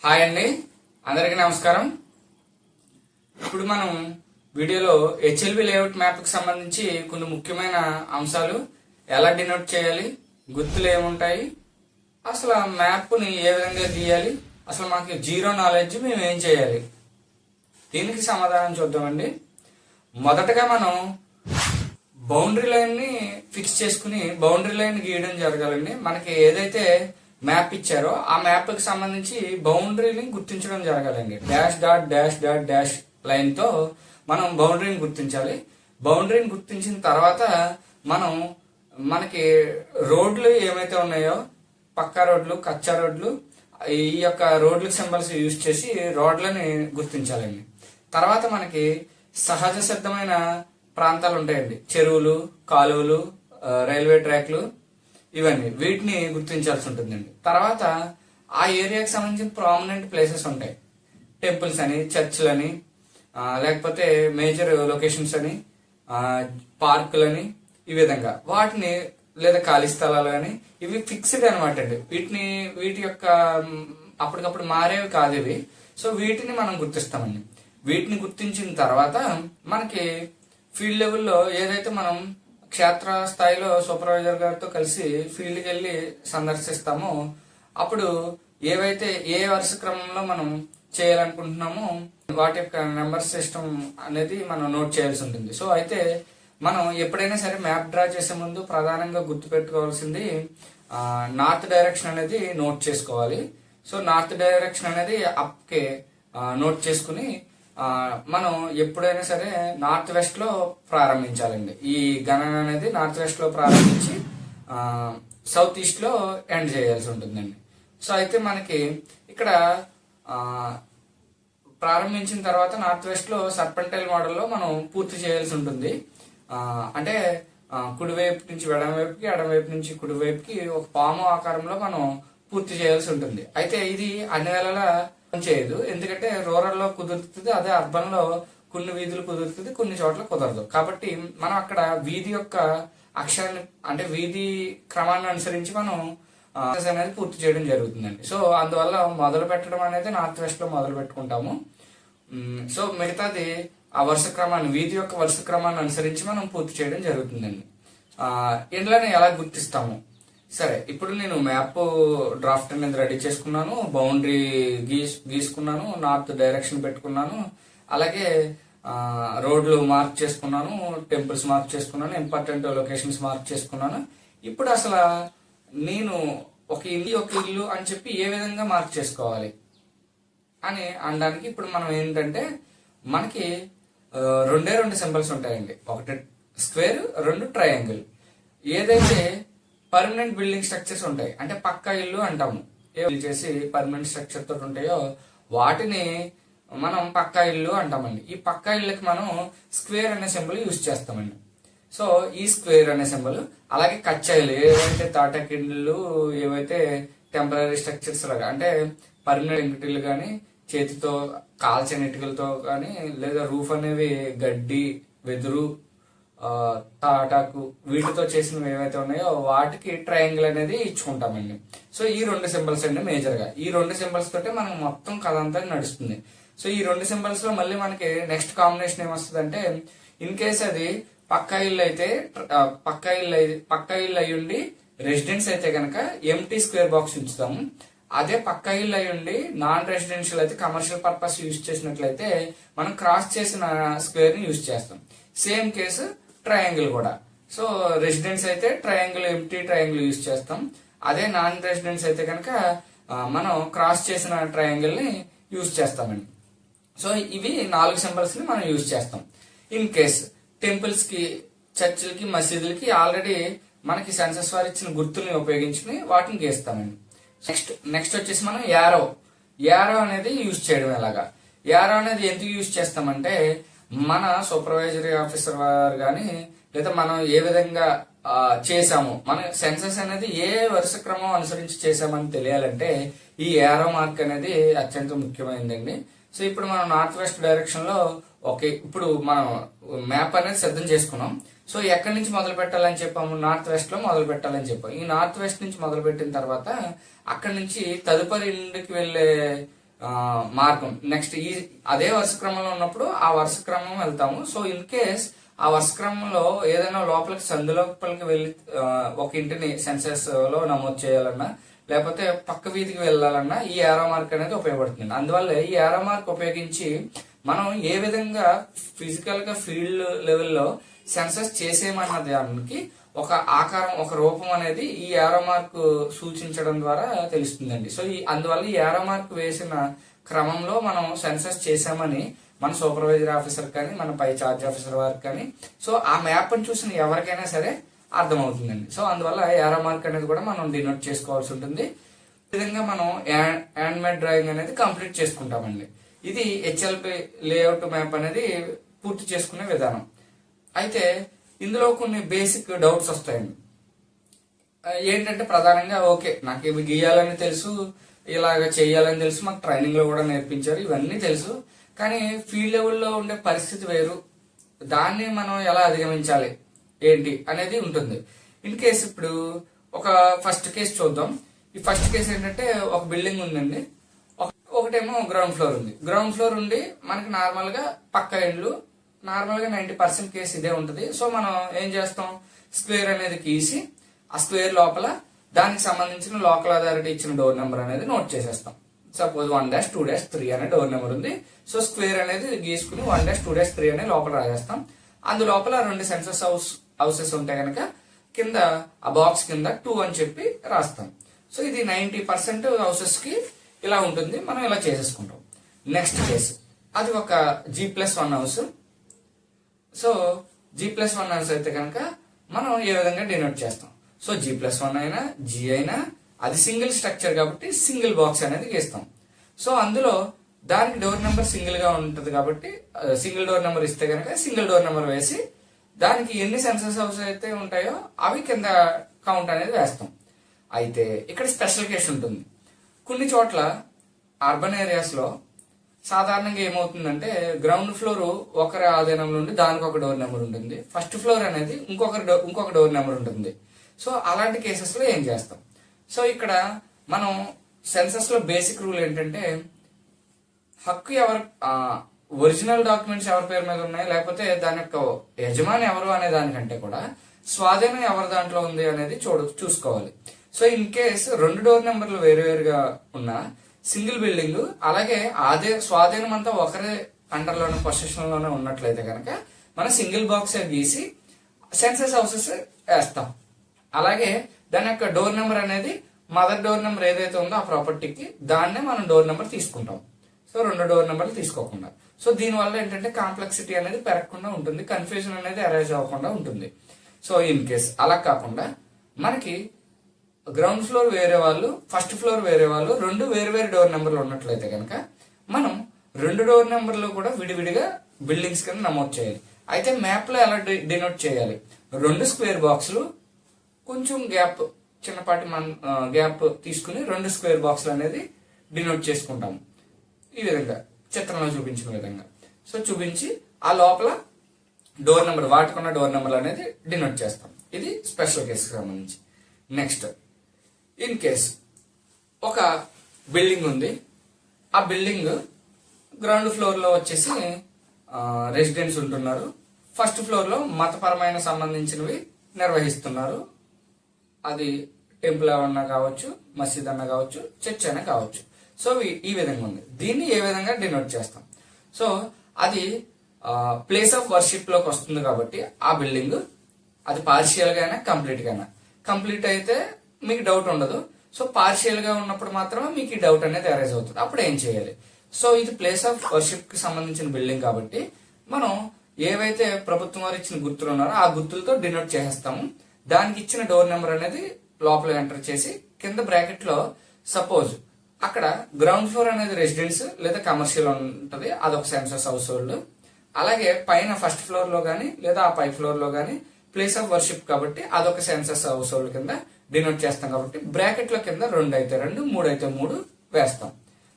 Hi అండి, అందరికీ నమస్కారం. ఇప్పుడు మనం వీడియోలో హెచ్ఎల్బి లేఅవుట్ మ్యాప్కి సంబంధించి కొన్ని ముఖ్యమైన అంశాలు ఎలా డినోట్ చేయాలి, గుర్తులు ఏముంటాయి, అసలు ఆ మ్యాప్ని ఏ విధంగా గీయాలి, అసలు మాకు జీరో నాలెడ్జ్ మేము ఏం చేయాలి, దీనికి సమాధానం చూద్దామండి. మొదటగా మనం బౌండరీ లైన్ని ఫిక్స్ చేసుకుని బౌండరీ లైన్ గీయడం జరగాలండి. మనకి ఏదైతే మ్యాప్ ఇచ్చారో ఆ మ్యాప్కి సంబంధించి బౌండరీని గుర్తించడం జరగాలండి. Dash dot dash dot dash లైన్తో మనం బౌండరీని గుర్తించాలి. బౌండరీని గుర్తించిన తర్వాత మనకి రోడ్లు ఏమైతే ఉన్నాయో, పక్కా రోడ్లు, కచ్చా రోడ్లు, ఈ యొక్క రోడ్లకు సింబల్స్ యూజ్ చేసి రోడ్లని గుర్తించాలండి. తర్వాత మనకి సహజ సిద్ధమైన ప్రాంతాలు ఉంటాయండి, చెరువులు, కాలువలు, రైల్వే ట్రాక్లు, ఇవన్నీ వీటిని గుర్తించాల్సి ఉంటుందండి. తర్వాత ఆ ఏరియాకి సంబంధించిన ప్రామినెంట్ ప్లేసెస్ ఉంటాయి, టెంపుల్స్ అని, చర్చ్లని, లేకపోతే మేజర్ లొకేషన్స్ అని, పార్కులని, ఈ విధంగా వాటిని, లేదా ఖాళీ స్థలాలు అని, ఇవి ఫిక్స్డ్ అనమాట అండి. వీటి యొక్క అప్పటికప్పుడు మారేవి కాదు ఇవి. సో వీటిని మనం గుర్తిస్తామండి. వీటిని గుర్తించిన తర్వాత మనకి ఫీల్డ్ లెవెల్లో ఏదైతే మనం క్షేత్ర స్థాయిలో సూపర్వైజర్ గారితో కలిసి ఫీల్డ్కి వెళ్ళి సందర్శిస్తామో అప్పుడు ఏవైతే ఏ వరుస క్రమంలో మనం చేయాలనుకుంటున్నామో వాటి యొక్క నెంబర్ సిస్టమ్ అనేది మనం నోట్ చేయాల్సి ఉంటుంది. సో అయితే మనం ఎప్పుడైనా సరే మ్యాప్ డ్రా చేసే ముందు ప్రధానంగా గుర్తుపెట్టుకోవాల్సింది నార్త్ డైరెక్షన్ అనేది నోట్ చేసుకోవాలి. సో నార్త్ డైరెక్షన్ అనేది అప్కే నోట్ చేసుకుని మనం ఎప్పుడైనా సరే నార్త్ వెస్ట్ లో ప్రారంభించాలండి. ఈ గణన అనేది నార్త్ వెస్ట్ లో ప్రారంభించి సౌత్ ఈస్ట్ లో ఎండ్ చేయాల్సి ఉంటుందండి. సో అయితే మనకి ఇక్కడ ప్రారంభించిన తర్వాత నార్త్ వెస్ట్ లో సర్పెంటైల్ మోడల్లో మనం పూర్తి చేయాల్సి ఉంటుంది. అంటే కుడివైపు నుంచి ఎడమవైపుకి, ఎడమవైపు నుంచి కుడివైపుకి ఒక పాము ఆకారంలో మనం పూర్తి చేయాల్సి ఉంటుంది. అయితే ఇది అన్ని వేళలా చేయదు, ఎందుకంటే రూరల్ లో కుదురుతుంది, అదే అర్బన్ లో కొన్ని వీధులు కుదురుతుంది, కొన్ని చోట్ల కుదరదు. కాబట్టి మనం అక్కడ వీధి యొక్క అక్షరాన్ని, అంటే వీధి క్రమాన్ని అనుసరించి మనం అనేది పూర్తి చేయడం జరుగుతుందండి. సో అందువల్ల మొదలు పెట్టడం అనేది నార్త్ వెస్ట్ లో మొదలు పెట్టుకుంటాము. సో మిగతాది ఆ వరుస క్రమాన్ని, వీధి యొక్క వరుస క్రమాన్ని అనుసరించి మనం పూర్తి చేయడం జరుగుతుందండి. ఇండ్లని ఎలా గుర్తిస్తాము? సరే, ఇప్పుడు నేను మ్యాప్ డ్రాఫ్ట్ అనేది రెడీ చేసుకున్నాను, బౌండరీ గీసుకున్నాను, నార్త్ డైరెక్షన్ పెట్టుకున్నాను, అలాగే రోడ్లు మార్క్ చేసుకున్నాను, టెంపుల్స్ మార్క్ చేసుకున్నాను, ఇంపార్టెంట్ లొకేషన్స్ మార్క్ చేసుకున్నాను. ఇప్పుడు అసలు నేను ఒక ఇల్లు అని చెప్పి ఏ విధంగా మార్క్ చేసుకోవాలి అని అనడానికి ఇప్పుడు మనం ఏంటంటే, మనకి రెండు సింబల్స్ ఉంటాయండి, ఒకటి స్క్వేర్, రెండు ట్రయాంగిల్. ఏదైతే పర్మనెంట్ బిల్డింగ్ స్ట్రక్చర్స్ ఉంటాయి, అంటే పక్కా ఇల్లు అంటాము, చేసి పర్మనెంట్ స్ట్రక్చర్ తోటి ఉంటాయో వాటిని మనం పక్కా ఇల్లు అంటామండి. ఈ పక్కా ఇళ్ళకి మనం స్క్వేర్ అనే సింబల్ యూజ్ చేస్తామండి. సో ఈ స్క్వేర్ అనే సింబల్, అలాగే కచ్చా ఇల్లు, ఏవైతే తాటాకిళ్ళు, ఏవైతే టెంపరీ స్ట్రక్చర్స్ లాగా, అంటే పర్మనెంట్ ఇంటిల్లు కానీ, చేతితో కాల్చిన ఇటుకలతో కానీ, లేదా రూఫ్ అనేవి గడ్డి, వెదురు, తాటాకు, వీటితో చేసినవి ఏవైతే ఉన్నాయో వాటికి ట్రయాంగిల్ అనేది ఇచ్చుకుంటామండి. సో ఈ రెండు సింబల్స్ అండి మేజర్ గా. ఈ రెండు సింబల్స్ తోటే మనకు మొత్తం కథ అంతా నడుస్తుంది. సో ఈ రెండు సింబల్స్ లో మళ్ళీ మనకి నెక్స్ట్ కాంబినేషన్ ఏమొస్తుంది అంటే, ఇన్ కేస్ అది పక్కా ఇల్లు అయితే, పక్కా ఇల్లు అయ్యుండి రెసిడెన్స్ అయితే కనుక ఎంటీ స్క్వేర్ బాక్స్ ఉంచుతాము. అదే పక్కా ఇల్లు అయ్యుండి నాన్ రెసిడెన్షియల్ అయితే, కమర్షియల్ పర్పస్ యూజ్ చేసినట్లయితే మనం క్రాస్ చేసిన స్క్వేర్ ని యూజ్ చేస్తాం. సేమ్ కేసు ట్రయాంగిల్ కూడా. సో రెసిడెన్స్ అయితే ట్రయాంగిల్, ఎంటీ ట్రయాంగిల్ యూజ్ చేస్తాం. అదే నాన్ రెసిడెన్స్ అయితే కనుక మనం క్రాస్ చేసిన ట్రయాంగిల్ ని యూజ్ చేస్తామండి. సో ఇవి 4 సింబల్స్ ని మనం యూజ్ చేస్తాం. ఇన్ కేస్ టెంపుల్స్ కి, చర్చిలకి, మసీదులకి ఆల్రెడీ మనకి సెన్సస్ వారు ఇచ్చిన గుర్తుల్ని ఉపయోగించుకుని వాటిని గీస్తామండి. నెక్స్ట్ వచ్చేసి మనం యారో అనేది యూజ్ చేయడం. ఎలాగా యారో అనేది ఎందుకు యూజ్ చేస్తామంటే, మన సూపర్వైజరీ ఆఫీసర్ వారు కానీ, లేదా మనం ఏ విధంగా చేసాము, మన సెన్సస్ అనేది ఏ వరుస క్రమం అనుసరించి చేసామని తెలియాలంటే ఈ యారో మార్క్ అనేది అత్యంత ముఖ్యమైనదండి. సో ఇప్పుడు మనం నార్త్ వెస్ట్ డైరెక్షన్ లో ఇప్పుడు మనం మ్యాప్ అనేది సిద్ధం చేసుకున్నాం. సో ఎక్కడి నుంచి మొదలు పెట్టాలని చెప్పాము, నార్త్ వెస్ట్ లో మొదలు పెట్టాలని చెప్పాము. ఈ నార్త్ వెస్ట్ నుంచి మొదలు పెట్టిన తర్వాత అక్కడి నుంచి తదుపరి ఇంటికి వెళ్లే మార్గం నెక్స్ట్ అదే వరుస క్రమంలో ఉన్నప్పుడు ఆ వరుస క్రమం వెళ్తాము. సో ఇన్ కేస్ ఆ వరుస క్రమంలో ఏదైనా లోపలికి సందు లోపలికి వెళ్ళి ఒక ఇంటిని సెన్సస్ లో నమోదు చేయాలన్నా లేకపోతే పక్క వీధికి వెళ్ళాలన్నా ఈ ఏరో మార్క్ అనేది ఉపయోగపడుతుంది. అందువల్ల ఈ ఏరో మార్క్ ఉపయోగించి మనం ఏ విధంగా ఫిజికల్ గా ఫీల్డ్ లెవెల్లో సెన్సస్ చేసేమన్న దానికి ఒక ఆకారం ఒక రూపం అనేది ఈ ఏరో మార్క్ సూచించడం ద్వారా తెలుస్తుందండి. సో అందువల్ల ఈ ఏరో మార్క్ వేసిన క్రమంలో మనం సెన్సస్ చేసామని మన సూపర్వైజర్ ఆఫీసర్ కానీ మన పై చార్జ్ ఆఫీసర్ వారికి కానీ సో ఆ మ్యాప్ ని చూసిన ఎవరికైనా సరే అర్థమవుతుందండి. సో అందువల్ల ఏరో మార్క్ అనేది కూడా మనం డినోట్ చేసుకోవాల్సి ఉంటుంది. ఈ విధంగా మనం హ్యాండ్మేడ్ డ్రాయింగ్ అనేది కంప్లీట్ చేసుకుంటామండి. ఇది హెచ్ఎల్పి లేఅవుట్ మ్యాప్ అనేది పూర్తి చేసుకునే విధానం. అయితే ఇందులో కొన్ని బేసిక్ డౌట్స్ వస్తాయండి. ఏంటంటే ప్రధానంగా ఓకే నాకు ఇవి గీయాలని తెలుసు, ఇలాగ చేయాలని తెలుసు, మాకు ట్రైనింగ్ లో కూడా నేర్పించారు, ఇవన్నీ తెలుసు. కానీ ఫీల్డ్ లెవెల్లో ఉండే పరిస్థితి వేరు, దాన్ని మనం ఎలా అధిగమించాలి ఏంటి అనేది ఉంటుంది. ఇన్ కేసు ఇప్పుడు ఒక ఫస్ట్ కేసు చూద్దాం. ఈ ఫస్ట్ కేసు ఏంటంటే ఒక బిల్డింగ్ ఉందండి, ఒకటేమో గ్రౌండ్ ఫ్లోర్ ఉంది. గ్రౌండ్ ఫ్లోర్ ఉండి మనకి నార్మల్ గా పక్క ఇండ్లు నార్మల్ గా 90% కేసు ఇదే ఉంటుంది. సో మనం ఏం చేస్తాం, స్క్వేర్ అనేది గీసి ఆ స్క్వేర్ లోపల దానికి సంబంధించిన లోకల్ అథారిటీ ఇచ్చిన డోర్ నెంబర్ అనేది నోట్ చేసేస్తాం. సపోజ్ 1-2-3 అనే డోర్ నెంబర్ ఉంది. సో స్క్వేర్ అనేది గీసుకుని 1-2-3 అనే లోపల రాసేస్తాం. అందులోపల 2 సెన్సస్ హౌసెస్ ఉంటే కనుక కింద ఆ బాక్స్ కింద 2 అని చెప్పి రాస్తాం. సో ఇది 90% హౌసెస్ కి ఇలా ఉంటుంది. మనం ఇలా చేసేసుకుంటాం. నెక్స్ట్ కేసు అది ఒక G+1 house. So G+1 house అయితే కనుక మనం ఏ విధంగా డినోట్ చేస్తాం. సో G+1 అయినా జీ అయినా అది సింగిల్ స్ట్రక్చర్ కాబట్టి సింగిల్ బాక్స్ అనేది గీస్తాం. సో అందులో దానికి డోర్ నెంబర్ సింగిల్ గా ఉంటుంది కాబట్టి సింగిల్ డోర్ నెంబర్ ఇస్తే కనుక సింగిల్ డోర్ నెంబర్ వేసి దానికి ఎన్ని సెన్సస్ హౌస్ అయితే ఉంటాయో అవి కింద కౌంట్ అనేది వేస్తాం. అయితే ఇక్కడ స్పెషల్ కేసు ఉంటుంది. కొన్ని చోట్ల అర్బన్ ఏరియాస్ లో సాధారణంగా ఏమవుతుందంటే గ్రౌండ్ ఫ్లోర్ ఒకరి ఆధీనంలో ఉండి దానికి ఒక డోర్ నెంబర్ ఉంటుంది, ఫస్ట్ ఫ్లోర్ అనేది ఇంకొక డోర్ నెంబర్ ఉంటుంది. సో అలాంటి కేసెస్ లో ఏం చేస్తాం. సో ఇక్కడ మనం సెన్సస్ లో బేసిక్ రూల్ ఏంటంటే హక్కు ఒరిజినల్ డాక్యుమెంట్స్ ఎవరి పేరు మీద ఉన్నాయి లేకపోతే దాని యొక్క యజమాని ఎవరు అనే దానికంటే కూడా స్వాధీనం ఎవరి దాంట్లో ఉంది అనేది చూసుకోవాలి. సో ఇన్ కేస్ 2 డోర్ నెంబర్లు వేరువేరుగా ఉన్న సింగిల్ బిల్డింగ్ అలాగే స్వాధీనం అంతా ఒకరే అండర్లోనే పొజిషన్ లోనే ఉన్నట్లయితే కనుక మనం సింగిల్ బాక్స్ గీసి సెన్సస్ హౌసెస్ వేస్తాం. అలాగే దాని యొక్క డోర్ నెంబర్ అనేది మదర్ డోర్ నెంబర్ ఏదైతే ఉందో ఆ ప్రాపర్టీకి దాన్నే మనం డోర్ నెంబర్ తీసుకుంటాం. సో 2 డోర్ నెంబర్లు తీసుకోకుండా. సో దీనివల్ల ఏంటంటే కాంప్లెక్సిటీ అనేది పెరగకుండా ఉంటుంది, కన్ఫ్యూజన్ అనేది అరైజ్ అవ్వకుండా ఉంటుంది. సో ఇన్ కేస్ అలా కాకుండా మనకి గ్రౌండ్ ఫ్లోర్ వేరే వాళ్ళు ఫస్ట్ ఫ్లోర్ వేరే వాళ్ళు 2 వేరు డోర్ నెంబర్లు ఉన్నట్లయితే కనుక మనం 2 డోర్ నెంబర్లు కూడా విడివిడిగా బిల్డింగ్స్ కింద నమోదు చేయాలి. అయితే మ్యాప్ లో ఎలా డినోట్ చేయాలి, 2 స్క్వేర్ బాక్సులు కొంచెం చిన్నపాటి గ్యాప్ తీసుకుని 2 స్క్వేర్ బాక్సులు అనేది డినోట్ చేసుకుంటాము. ఈ విధంగా చిత్రంలో చూపించిన విధంగా సో చూపించి ఆ లోపల డోర్ నెంబర్ వాటికున్న డోర్ నెంబర్ అనేది డినోట్ చేస్తాం. ఇది స్పెషల్ కేసుకి సంబంధించి. నెక్స్ట్ ఇన్ కేస్ ఒక బిల్డింగ్ ఉంది, ఆ బిల్డింగ్ గ్రౌండ్ ఫ్లోర్ లో వచ్చేసి రెసిడెంట్స్ ఉంటున్నారు, ఫస్ట్ ఫ్లోర్ లో మతపరమైన సంబంధించినవి నిర్వహిస్తున్నారు. అది టెంపుల్ అన్నా కావచ్చు, మసీద్ అన్నా కావచ్చు, చర్చ్ అయినా కావచ్చు. సో ఈ విధంగా ఉంది. దీన్ని ఏ విధంగా డినోట్ చేస్తాం. సో అది ప్లేస్ ఆఫ్ వర్షిప్ లోకి వస్తుంది కాబట్టి ఆ బిల్డింగ్ అది పార్షియల్ గానే కంప్లీట్ గానే. కంప్లీట్ అయితే మీకు డౌట్ ఉండదు. సో పార్షియల్ గా ఉన్నప్పుడు మాత్రమే మీకు ఈ డౌట్ అనేది అరైజ్ అవుతుంది. అప్పుడు ఏం చేయాలి. సో ఇది ప్లేస్ ఆఫ్ వర్షిప్ కి సంబంధించిన బిల్డింగ్ కాబట్టి మనం ఏవైతే ప్రభుత్వం వారు ఇచ్చిన గుర్తులు ఉన్నారో ఆ గుర్తులతో డినోట్ చేసేస్తాము. దానికి ఇచ్చిన డోర్ నెంబర్ అనేది లోపల ఎంటర్ చేసి కింద బ్రాకెట్ లో సపోజ్ అక్కడ గ్రౌండ్ ఫ్లోర్ అనేది రెసిడెన్స్ లేదా కమర్షియల్ ఉంటుంది, అదొక సెన్సస్ హౌస్ హోల్డ్. అలాగే పైన ఫస్ట్ ఫ్లోర్ లో గానీ లేదా ఆ పై ఫ్లోర్ లో గానీ ప్లేస్ ఆఫ్ వర్షిప్ కాబట్టి అదొక సెన్సస్ హౌస్ హోల్డ్ కింద డినోట్ చేస్తాం. కాబట్టి బ్రాకెట్ లో కింద 2 అయితే 2, 3 అయితే 3 వేస్తాం.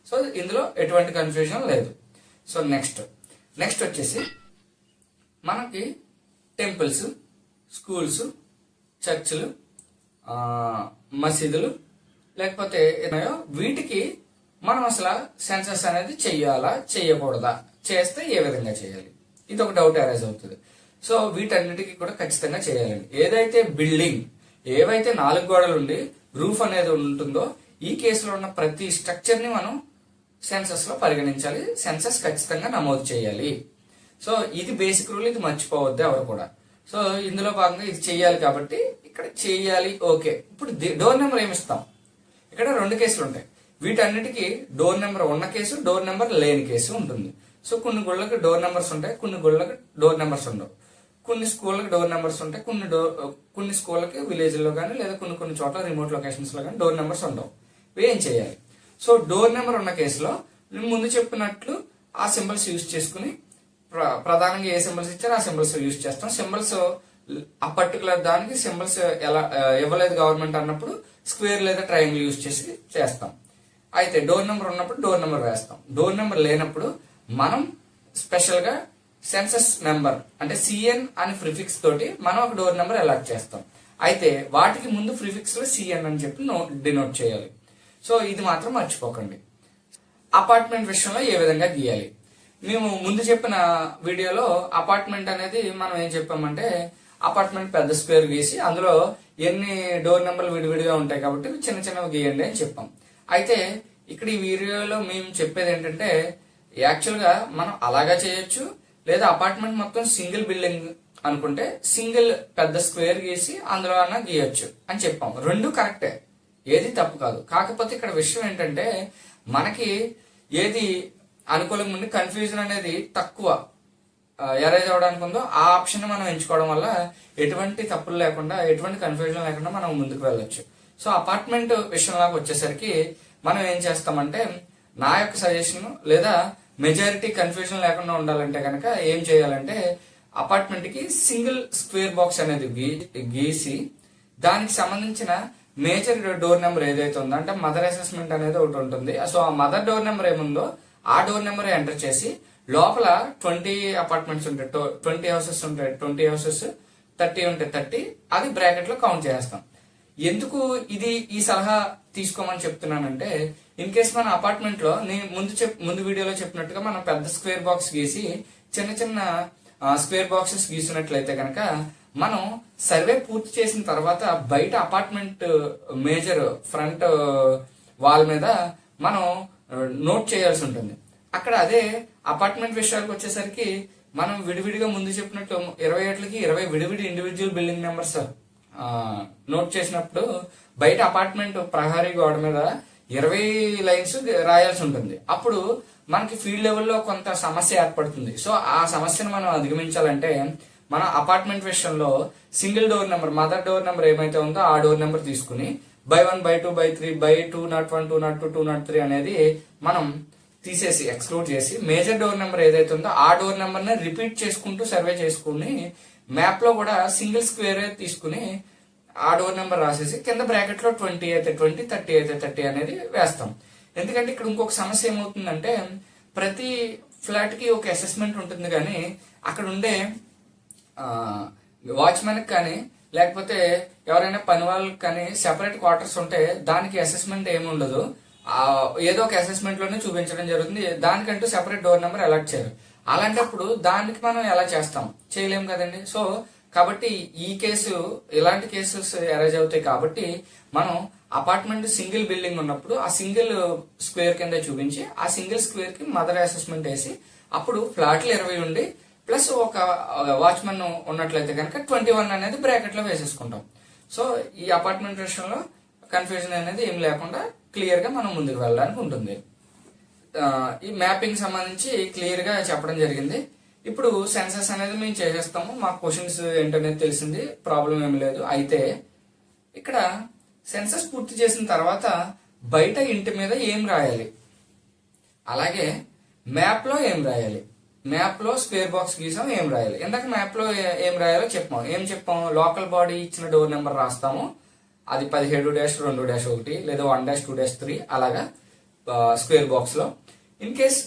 సో ఇందులో ఎటువంటి కన్ఫ్యూజన్ లేదు. సో నెక్స్ట్ వచ్చేసి మనకి టెంపుల్స్, స్కూల్స్, చర్చిలు, మసీదులు లేకపోతే వీటికి మనం అసలు సెన్సస్ అనేది చెయ్యాలా చెయ్యకూడదా, చేస్తే ఏ విధంగా చేయాలి, ఇది ఒక డౌట్ అరైజ్ అవుతుంది. సో వీటన్నిటికీ కూడా ఖచ్చితంగా చేయాలండి. ఏదైతే బిల్డింగ్, ఏవైతే 4 గోడలు ఉండి రూఫ్ అనేది ఉంటుందో ఈ కేసులో ఉన్న ప్రతి స్ట్రక్చర్ ని మనం సెన్సస్ లో పరిగణించాలి, సెన్సస్ ఖచ్చితంగా నమోదు చేయాలి. సో ఇది బేసిక్ రూల్, ఇది మర్చిపోవద్దు ఎవరు కూడా. సో ఇందులో భాగంగా ఇది చెయ్యాలి కాబట్టి ఇక్కడ చెయ్యాలి. ఓకే, ఇప్పుడు డోర్ నెంబర్ ఏమిస్తాం? ఇక్కడ 2 కేసులు ఉంటాయి. వీటన్నిటికీ డోర్ నెంబర్ ఉన్న కేసు, డోర్ నెంబర్ లేని కేసు ఉంటుంది. సో కొన్ని గుళ్ళకి డోర్ నెంబర్స్ ఉంటాయి, కొన్ని గుళ్ళకి డోర్ నెంబర్స్ ఉండవు. కొన్ని స్కూళ్ళకి డోర్ నెంబర్స్ ఉంటాయి, కొన్ని స్కూళ్ళకి విలేజ్ లో కానీ లేదా కొన్ని చోట్ల రిమోట్ లొకేషన్స్ లో కానీ డోర్ నెంబర్స్ ఉండవు. ఏం చేయాలి? సో డోర్ నెంబర్ ఉన్న కేసులో నేను ముందు చెప్పినట్లు ఆ సింబల్స్ యూజ్ చేసుకుని, ప్రధానంగా ఏ సింబల్స్ ఇచ్చారో ఆ సింబల్స్ యూజ్ చేస్తాం. సింబల్స్ ఆ పర్టికులర్ దానికి సింబల్స్ ఎలా ఇవ్వలేదు గవర్నమెంట్ అన్నప్పుడు స్క్వేర్ లేదా ట్రయాంగిల్ యూజ్ చేసి చేస్తాం. అయితే డోర్ నెంబర్ ఉన్నప్పుడు డోర్ నెంబర్ వేస్తాం. డోర్ నెంబర్ లేనప్పుడు మనం స్పెషల్ గా సెన్సస్ నెంబర్ అంటే సిఎన్ అని ప్రిఫిక్స్ తోటి మనం ఒక డోర్ నెంబర్ అలాట్ చేస్తాం. అయితే వాటికి ముందు ప్రిఫిక్స్ లో సిఎన్ అని చెప్పి డినోట్ చేయాలి. సో ఇది మాత్రం మర్చిపోకండి. అపార్ట్మెంట్ విషయంలో ఏ విధంగా గీయాలి? మేము ముందు చెప్పిన వీడియోలో అపార్ట్మెంట్ అనేది మనం ఏం చెప్పామంటే, అపార్ట్మెంట్ పెద్ద స్క్వేర్ గీసి అందులో ఎన్ని డోర్ నెంబర్లు విడివిడిగా ఉంటాయి కాబట్టి చిన్న చిన్నవి గీయండి అని చెప్పాం. అయితే ఇక్కడ ఈ వీడియోలో మేము చెప్పేది ఏంటంటే, యాక్చువల్ గా మనం అలాగా చేయొచ్చు, లేదా అపార్ట్మెంట్ మొత్తం సింగిల్ బిల్డింగ్ అనుకుంటే సింగిల్ పెద్ద స్క్వేర్ గీసి అందులో అన్నా గీయొచ్చు అని చెప్పాం. 2 కరెక్టే, ఏది తప్పు కాదు. కాకపోతే ఇక్కడ విషయం ఏంటంటే, మనకి ఏది అనుకూలంగా ఉండి కన్ఫ్యూజన్ అనేది తక్కువ ఎరైజ్ అవడానికి ఉందో ఆ ఆప్షన్ మనం ఎంచుకోవడం వల్ల ఎటువంటి తప్పులు లేకుండా, ఎటువంటి కన్ఫ్యూజన్ లేకుండా మనం ముందుకు వెళ్ళొచ్చు. సో అపార్ట్మెంట్ విషయంలోకి వచ్చేసరికి మనం ఏం చేస్తామంటే, నా యొక్క సజెషన్ లేదా మెజారిటీ కన్ఫ్యూజన్ లేకుండా ఉండాలంటే కనుక ఏం చేయాలంటే, అపార్ట్మెంట్ కి సింగిల్ స్క్వేర్ బాక్స్ అనేది గీసి దానికి సంబంధించిన మేజర్ డోర్ నెంబర్ ఏదైతే ఉందో, అంటే మదర్ అసెస్మెంట్ అనేది ఒకటి ఉంటుంది. సో ఆ మదర్ డోర్ నెంబర్ ఏముందో ఆ డోర్ నెంబర్ ఎంటర్ చేసి లోపల 20 అపార్ట్మెంట్స్ ఉంటాయి, 20 హౌసెస్ ఉంటాయి, 20 హౌసెస్ 30 ఉంటాయి, 30 అది బ్రాకెట్ లో కౌంట్ చేస్తాం. ఎందుకు ఈ సలహా తీసుకోమని చెప్తున్నానంటే, ఇన్ కేస్ మన అపార్ట్మెంట్ లో నేను ముందు వీడియోలో చెప్పినట్టుగా మనం పెద్ద స్క్వేర్ బాక్స్ గీసి చిన్న చిన్న స్క్వేర్ బాక్సెస్ గీసినట్లయితే కనుక మనం సర్వే పూర్తి చేసిన తర్వాత బయట అపార్ట్మెంట్ మేజర్ ఫ్రంట్ వాల్ మీద మనం నోట్ చేయాల్సి ఉంటుంది. అక్కడ అదే అపార్ట్మెంట్ విషయాలకు వచ్చేసరికి మనం విడివిడిగా ముందు చెప్పినట్టు 20 ఏట్లకి 20 విడివిడి ఇండివిజువల్ బిల్డింగ్ నెంబర్స్ నోట్ చేసినప్పుడు బయట అపార్ట్మెంట్ ప్రహారీ గోడ మీద 20 లైన్స్ రాయాల్సి ఉంటుంది. అప్పుడు మనకి ఫీల్డ్ లెవెల్లో కొంత సమస్య ఏర్పడుతుంది. సో ఆ సమస్యను మనం అధిగమించాలంటే మన అపార్ట్మెంట్ విషయంలో single door number, mother door number ఏమైతే ఉందో ఆ డోర్ నెంబర్ తీసుకుని by 1, by 2, by 3, by 201, 202, 203 అనేది మనం తీసేసి ఎక్స్క్లూడ్ చేసి మేజర్ డోర్ నెంబర్ ఏదైతే ఉందో ఆ డోర్ నెంబర్ ని రిపీట్ చేసుకుంటూ సర్వే చేసుకుని మ్యాప్ లో కూడా సింగిల్ స్క్వేర్ తీసుకుని ఆ డోర్ నెంబర్ రాసేసి కింద బ్రాకెట్ లో 20 అయితే 20, 30 అయితే 30 అనేది వేస్తాం. ఎందుకంటే ఇక్కడ ఇంకొక సమస్య ఏమవుతుందంటే, ప్రతి ఫ్లాట్ కి ఒక అసెస్మెంట్ ఉంటుంది, కానీ అక్కడ ఉండే వాచ్మెన్ కానీ లేకపోతే ఎవరైనా పని వాళ్ళకి కానీ సెపరేట్ క్వార్టర్స్ ఉంటే దానికి అసెస్మెంట్ ఏమి ఉండదు. ఏదో ఒక అసెస్మెంట్ లోనే చూపించడం జరుగుతుంది. దానికంటూ సెపరేట్ డోర్ నెంబర్ అలాట్ చేయరు. అలాంటప్పుడు దానికి మనం ఎలా చేస్తాం? చేయలేము కదండి. సో కాబట్టి ఈ కేసు, ఇలాంటి కేసెస్ అరైజ్ అవుతాయి. కాబట్టి మనం అపార్ట్మెంట్ సింగిల్ బిల్డింగ్ ఉన్నప్పుడు ఆ సింగిల్ స్క్వేర్ కింద చూపించి ఆ సింగిల్ స్క్వేర్ కి మదర్ అసెస్మెంట్ వేసి అప్పుడు ఫ్లాట్లు 20 ఉండి ప్లస్ ఒక వాచ్మెన్ ఉన్నట్లయితే కనుక 21 అనేది బ్రాకెట్ లో వేసేసుకుంటాం. సో ఈ అపార్ట్మెంట్ విషయంలో కన్ఫ్యూజన్ అనేది ఏం లేకుండా క్లియర్ గా మనం ముందుకు వెళ్ళడానికి ఉంటుంది. ఈ మ్యాపింగ్ సంబంధించి క్లియర్ గా చెప్పడం జరిగింది. ఇప్పుడు సెన్సస్ అనేది మేము చేసేస్తాము, మా క్వశ్చన్స్ ఏంటనేది తెలిసింది, ప్రాబ్లం ఏమి లేదు. అయితే ఇక్కడ సెన్సస్ పూర్తి చేసిన తర్వాత బయట ఇంటి మీద ఏం రాయాలి, అలాగే మ్యాప్ లో ఏం రాయాలి, మ్యాప్ లో స్క్వేర్ బాక్స్ గీసాం ఏం రాయాలి. ఇందాక మ్యాప్ లో ఏం రాయాలో చెప్పాం. లోకల్ బాడీ ఇచ్చిన డోర్ నెంబర్ రాస్తాము, అది 17-2-1 లేదా 1-2-3 అలాగా స్క్వేర్ బాక్స్ లో. ఇన్ కేస్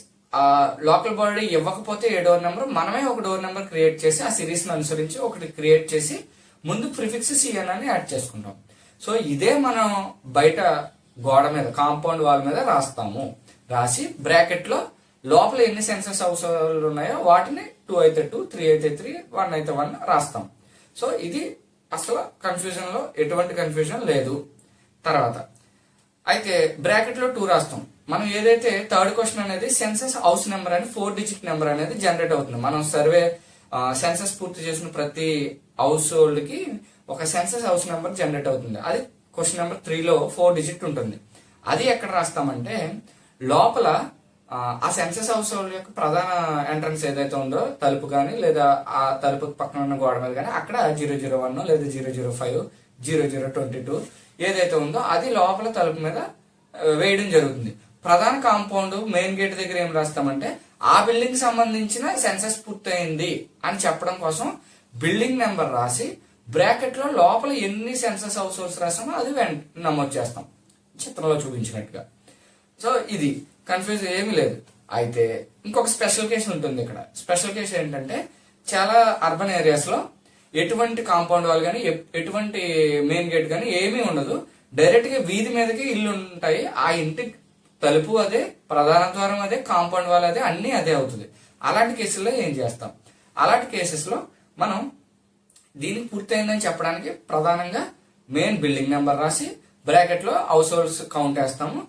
లోకల్ బాడీ ఇవ్వకపోతే ఏ డోర్ నెంబర్, మనమే ఒక డోర్ నెంబర్ క్రియేట్ చేసి ఆ సిరీస్ ను అనుసరించి ఒకటి క్రియేట్ చేసి ముందు ప్రిఫిక్స్ సిఎన్ అని యాడ్ చేసుకుంటాం. సో ఇదే మనం బయట గోడ మీద కాంపౌండ్ వాల్ మీద రాస్తాము. రాసి బ్రాకెట్ లో లోపల ఎన్ని సెన్సస్ హౌస్ ఉన్నాయో వాటిని 2 అయితే 2, 3 అయితే 3, 1 అయితే 1 రాస్తాం. సో ఇది అసలు కన్ఫ్యూజన్ లో ఎటువంటి కన్ఫ్యూజన్ లేదు. తర్వాత అయితే బ్రాకెట్ లో 2 రాస్తాం. మనం ఏదైతే థర్డ్ క్వశ్చన్ అనేది సెన్సస్ హౌస్ నెంబర్ అని 4 డిజిట్ నెంబర్ అనేది జనరేట్ అవుతుంది. మనం సర్వే సెన్సస్ పూర్తి చేసిన ప్రతి హౌస్ హోల్డ్ కి ఒక సెన్సస్ హౌస్ నెంబర్ జనరేట్ అవుతుంది. అది క్వశ్చన్ నెంబర్ 3లో 4 డిజిట్ ఉంటుంది. అది ఎక్కడ రాస్తామంటే లోపల ఆ సెన్సస్ హౌస్ హోల్డ్ యొక్క ప్రధాన ఎంట్రన్స్ ఏదైతే ఉందో తలుపు కానీ లేదా ఆ తలుపు పక్కన ఉన్న గోడ మీద కానీ అక్కడ 001 లేదా 005, 0022 ఏదైతే ఉందో అది లోపల తలుపు మీద వేయడం జరుగుతుంది. ప్రధాన కాంపౌండ్ మెయిన్ గేట్ దగ్గర ఏం రాస్తామంటే ఆ బిల్డింగ్ సంబంధించిన సెన్సస్ పూర్తయింది అని చెప్పడం కోసం బిల్డింగ్ నెంబర్ రాసి బ్రాకెట్ లో లోపల ఎన్ని సెన్సస్ హౌస్ హోల్డ్స్ రాస్తామో అది నమోదు చేస్తాం చిత్రంలో చూపించినట్టుగా. సో ఇది కన్ఫ్యూజ్ ఏమీ లేదు. అయితే ఇంకొక స్పెషల్ కేసు ఉంటుంది ఇక్కడ. స్పెషల్ కేసు ఏంటంటే చాలా అర్బన్ ఏరియాస్ లో ఎటువంటి కాంపౌండ్ వాల్ కానీ ఎటువంటి మెయిన్ గేట్ కానీ ఏమీ ఉండదు. డైరెక్ట్ గా వీధి మీదకి ఇల్లు ఉంటాయి. ఆ ఇంటి తలుపు అదే, ప్రధాన ద్వారం అదే, కాంపౌండ్ వాల్ అదే, అన్ని అదే అవుతుంది. అలాంటి కేసుల్లో ఏం చేస్తాం? అలాంటి కేసెస్ లో మనం దీనికి పూర్తయిందని చెప్పడానికి ప్రధానంగా మెయిన్ బిల్డింగ్ నెంబర్ రాసి బ్రాకెట్ లో హౌస్ హోల్డ్స్ కౌంట్ వేస్తాము.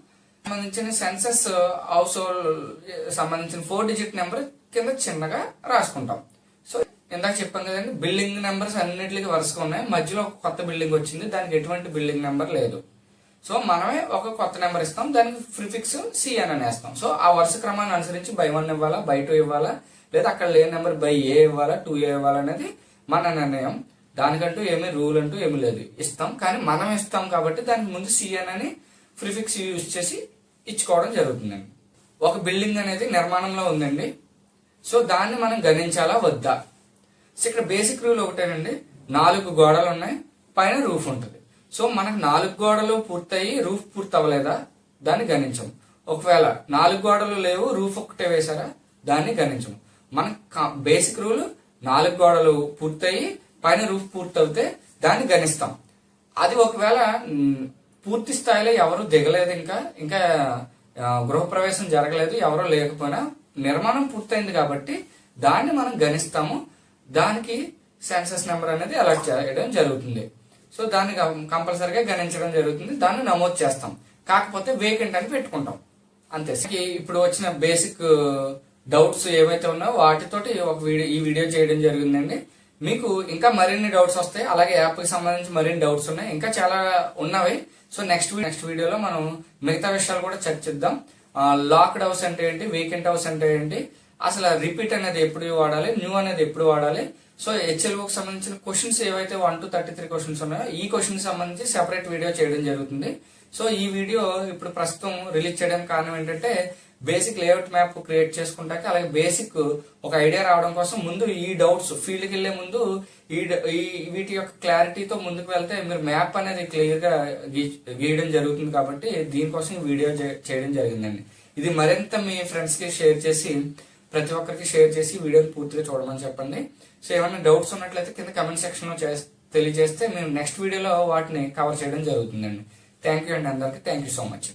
సంబంధించిన సెన్సస్ హౌస్ హోల్డ్ సంబంధించిన 4 డిజిట్ నెంబర్ కింద చిన్నగా రాసుకుంటాం. సో ఇందాక చెప్పాం కదండి, బిల్డింగ్ నెంబర్స్ అన్నిటికీ వరుసగా ఉన్నాయి. మధ్యలో ఒక కొత్త బిల్డింగ్ వచ్చింది, దానికి ఎటువంటి బిల్డింగ్ నెంబర్ లేదు. సో మనమే ఒక కొత్త నెంబర్ ఇస్తాం, దానికి ప్రిఫిక్స్ సి అని అనేస్తాం. సో ఆ వరుస క్రమాన్ని అనుసరించి బై 1 ఇవ్వాలా, బై 2 ఇవ్వాలా, లేదా అక్కడ లేని నెంబర్ బై ఏ ఇవ్వాలా, 2A ఇవ్వాలా అనేది మన నిర్ణయం. దానికంటూ ఏమీ రూల్ అంటూ ఏమీ లేదు, ఇస్తాం. కానీ మనం ఇస్తాం కాబట్టి దానికి ముందు సి అని ప్రిఫిక్స్ యూజ్ చేసి ఇచ్చుకోవడం జరుగుతుందండి. ఒక బిల్డింగ్ అనేది నిర్మాణంలో ఉందండి. సో దాన్ని మనం గణించాలా వద్దా? సో ఇక్కడ బేసిక్ రూల్ ఒకటేనండి, 4 గోడలు ఉన్నాయి, పైన రూఫ్ ఉంటుంది. సో మనకు 4 గోడలు పూర్తయి రూఫ్ పూర్తి అవ్వలేదా, దాన్ని గణించము. ఒకవేళ 4 గోడలు లేవు, రూఫ్ ఒకటే వేసారా, దాన్ని గణించము. మనకు బేసిక్ రూల్ 4 గోడలు పూర్తయి పైన రూఫ్ పూర్తవుతే దాన్ని గణిస్తాం. అది ఒకవేళ పూర్తి స్థాయిలో ఎవరు దిగలేదు, ఇంకా గృహప్రవేశం జరగలేదు, ఎవరో లేకపోయినా నిర్మాణం పూర్తయింది కాబట్టి దాన్ని మనం గణిస్తాము. దానికి సెన్సస్ నెంబర్ అనేది అలాట్ చేయడం జరుగుతుంది. సో దాన్ని కంపల్సరీగా గణించడం జరుగుతుంది, దాన్ని నమోదు చేస్తాం. కాకపోతే వేకెంట్ అని పెట్టుకుంటాం అంతే. ఇప్పుడు వచ్చిన బేసిక్ డౌట్స్ ఏవైతే ఉన్నాయో వాటితోటి ఈ వీడియో చేయడం జరిగిందండి. మీకు ఇంకా మరిన్ని డౌట్స్ వస్తాయి, అలాగే యాప్ కి సంబంధించి మరిన్ని డౌట్స్ ఉన్నాయి, ఇంకా చాలా ఉన్నవి. సో నెక్స్ట్ వీడియోలో మనం మిగతా విషయాలు కూడా చర్చిద్దాం. లాక్డ్ హౌస్ అంటే ఏంటి, వేకెంట్ హౌస్ అంటే ఏంటి, అసలు రిపీట్ అనేది ఎప్పుడు వాడాలి, న్యూ అనేది ఎప్పుడు వాడాలి. సో హెచ్ఎల్ఓకి సంబంధించిన క్వశ్చన్స్ ఏవైతే 1 to 33 క్వశ్చన్స్ ఉన్నాయో ఈ క్వశ్చన్ సంబంధించి సెపరేట్ వీడియో చేయడం జరుగుతుంది. సో ఈ వీడియో ఇప్పుడు ప్రస్తుతం రిలీజ్ చేయడానికి కారణం ఏంటంటే బేసిక్ లేఅవుట్ మ్యాప్ క్రియేట్ చేసుకుంటాక, అలాగే బేసిక్ ఒక ఐడియా రావడం కోసం ముందు ఈ డౌట్స్ ఫీల్డ్కి వెళ్లే ముందు వీటి యొక్క క్లారిటీతో ముందుకు వెళ్తే మీరు మ్యాప్ అనేది క్లియర్ గా గీయడం జరుగుతుంది. కాబట్టి దీనికోసం ఈ వీడియో చేయడం జరిగిందండి. ఇది మరింత మీ ఫ్రెండ్స్ కి షేర్ చేసి ప్రతి ఒక్కరికి షేర్ చేసి వీడియోని పూర్తిగా చూడమని చెప్పండి. సో ఏమైనా డౌట్స్ ఉన్నట్లయితే కింద కమెంట్ సెక్షన్ లో తెలియజేస్తే మేము నెక్స్ట్ వీడియోలో వాటిని కవర్ చేయడం జరుగుతుందండి. థ్యాంక్ యూ అండి అందరికి. Thank you so much.